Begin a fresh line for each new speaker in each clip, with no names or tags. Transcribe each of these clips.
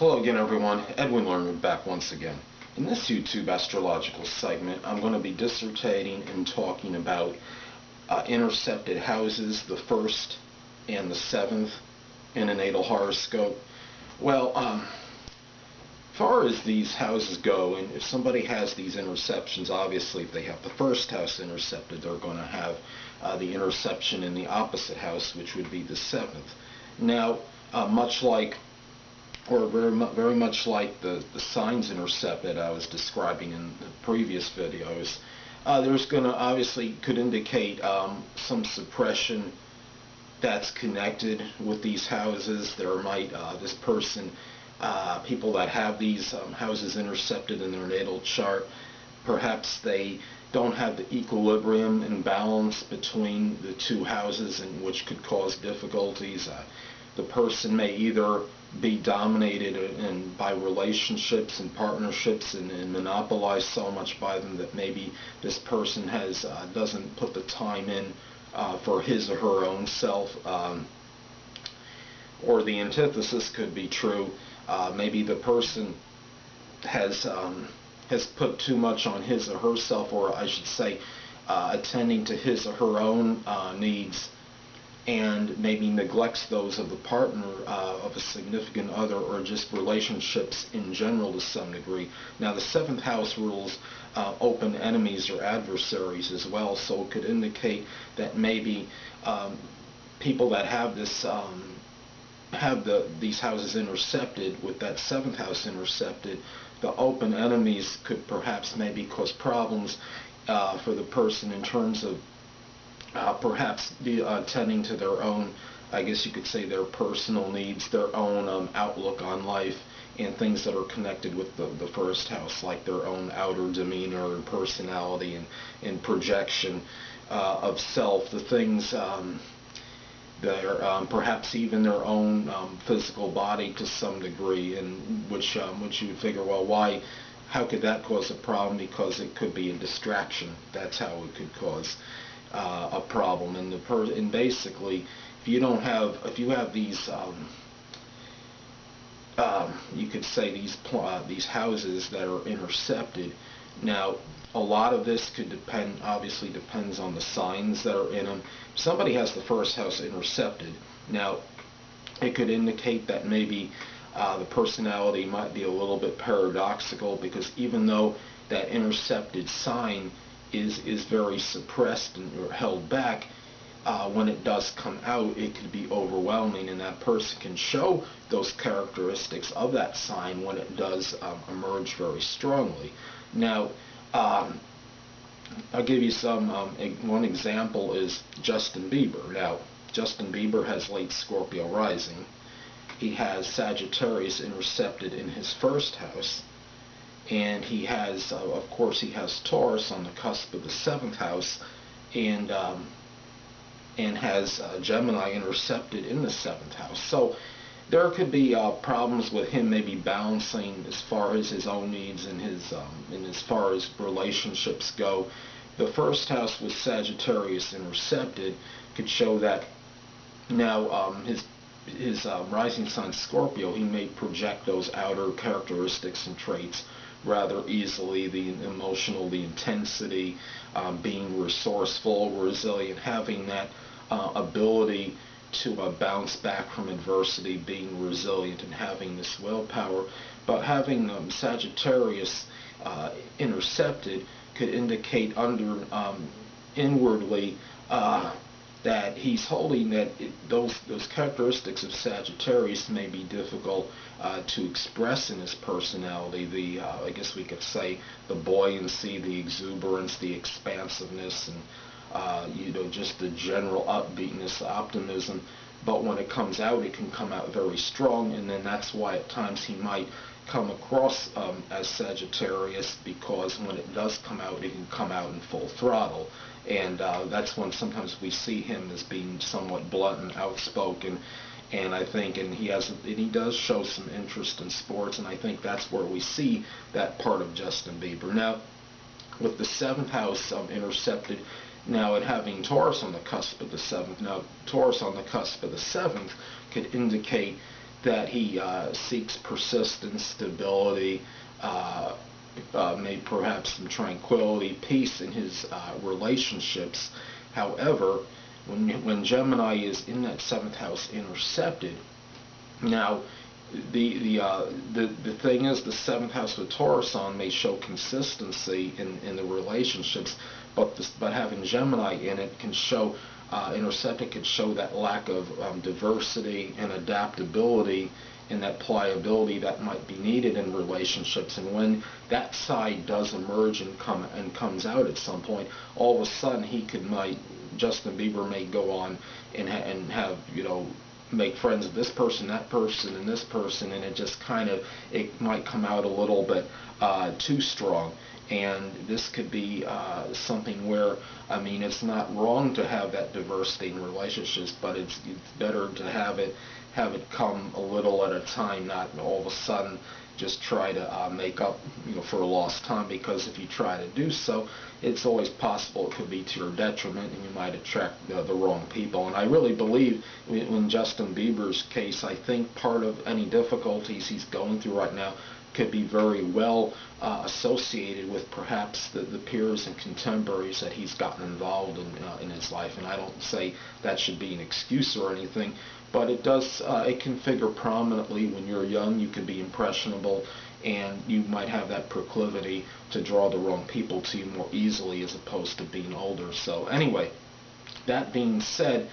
Hello again, everyone. Edwin Learnard back once again. In this YouTube astrological segment, I'm going to be dissertating and talking about intercepted houses, the 1st and the 7th in a natal horoscope. Well, as far as these houses go, and if somebody has these interceptions, obviously if they have the 1st house intercepted, they're going to have the interception in the opposite house, which would be the 7th. Now, much like or very much like the signs intercept that I was describing in the previous videos, there's going to obviously could indicate some suppression that's connected with these houses. There might this person, people that have these houses intercepted in their natal chart, perhaps they don't have the equilibrium and balance between the two houses, and which could cause difficulties. The person may either be dominated by relationships and partnerships and monopolized so much by them that maybe this person has doesn't put the time in for his or her own self. Or the antithesis could be true. Maybe the person has put too much on his or herself, or I should say attending to his or her own needs, and maybe neglects those of the partner, of a significant other, or just relationships in general to some degree. Now, the 7th house rules open enemies or adversaries as well, so it could indicate that maybe people that have this these houses intercepted with that 7th house intercepted, the open enemies could perhaps maybe cause problems for the person in terms of perhaps tending to their own, I guess you could say, their personal needs, their own outlook on life, and things that are connected with the 1st house, like their own outer demeanor and personality and projection of self, the things that perhaps even their own physical body to some degree, and which you would figure, well, how could that cause a problem? Because it could be a distraction. That's how it could cause a problem. And basically, if you have these, you could say these houses that are intercepted. Now, a lot of this could obviously depends on the signs that are in them. If somebody has the 1st house intercepted, now it could indicate that maybe the personality might be a little bit paradoxical, because even though that intercepted sign is very suppressed or held back, when it does come out, it could be overwhelming, and that person can show those characteristics of that sign when it does emerge very strongly. Now, I'll give you one example is Justin Bieber. Now, Justin Bieber has late Scorpio rising. He has Sagittarius intercepted in his 1st house, and he has, of course, he has Taurus on the cusp of the 7th house, and has Gemini intercepted in the 7th house. So there could be problems with him maybe balancing as far as his own needs and as far as relationships go. The 1st house with Sagittarius intercepted could show that now his rising sign Scorpio, he may project those outer characteristics and traits rather easily, the emotional, the intensity, being resourceful, resilient, having that ability to bounce back from adversity, being resilient, and having this willpower. But having Sagittarius intercepted could indicate inwardly that he's holding that those characteristics of Sagittarius may be difficult to express in his personality. I guess we could say the buoyancy, the exuberance, the expansiveness, and just the general upbeatness, optimism. But when it comes out, it can come out very strong, and then that's why at times he might come across as Sagittarius, because when it does come out, it can come out in full throttle. And that's when sometimes we see him as being somewhat blunt and outspoken. And I think, and he does show some interest in sports, and I think that's where we see that part of Justin Bieber. Now, with the 7th house intercepted, now and having Taurus on the cusp of the 7th, now Taurus on the cusp of the 7th could indicate that he seeks persistence, stability, maybe perhaps some tranquility, peace in his relationships. However, when Gemini is in that 7th house intercepted, now the thing is, the 7th house with Taurus on may show consistency in the relationships, but having Gemini in it can show, intercepted could show that lack of diversity and adaptability and that pliability that might be needed in relationships. And when that side does emerge and comes out at some point, all of a sudden Justin Bieber may go on and have, make friends with this person, that person, and this person, and it might come out a little bit too strong. And this could be something where, it's not wrong to have that diversity in relationships, but it's better to have it come a little at a time, not all of a sudden just try to make up for lost time, because if you try to do so, it's always possible it could be to your detriment and you might attract the wrong people. And I really believe in Justin Bieber's case, I think part of any difficulties he's going through right now could be very well associated with perhaps the peers and contemporaries that he's gotten involved in his life. And I don't say that should be an excuse or anything, but it can figure prominently when you're young. You can be impressionable, and you might have that proclivity to draw the wrong people to you more easily as opposed to being older. So anyway, that being said,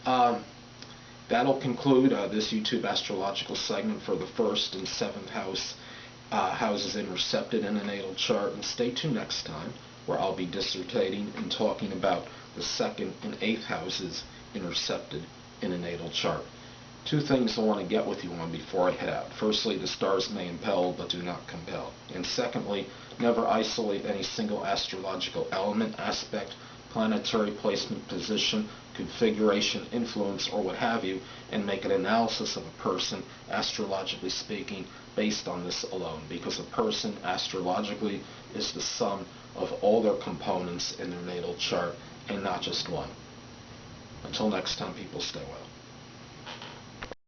that'll conclude this YouTube astrological segment for the 1st and 7th house houses intercepted in a natal chart. And stay tuned next time, where I'll be dissertating and talking about the 2nd and 8th houses intercepted in a natal chart. 2 things I want to get with you on before I head out. Firstly, the stars may impel but do not compel. And secondly, never isolate any single astrological element, aspect, planetary placement, position, configuration, influence, or what have you, and make an analysis of a person, astrologically speaking, based on this alone. Because a person, astrologically, is the sum of all their components in their natal chart, and not just one. Until next time, people, stay well.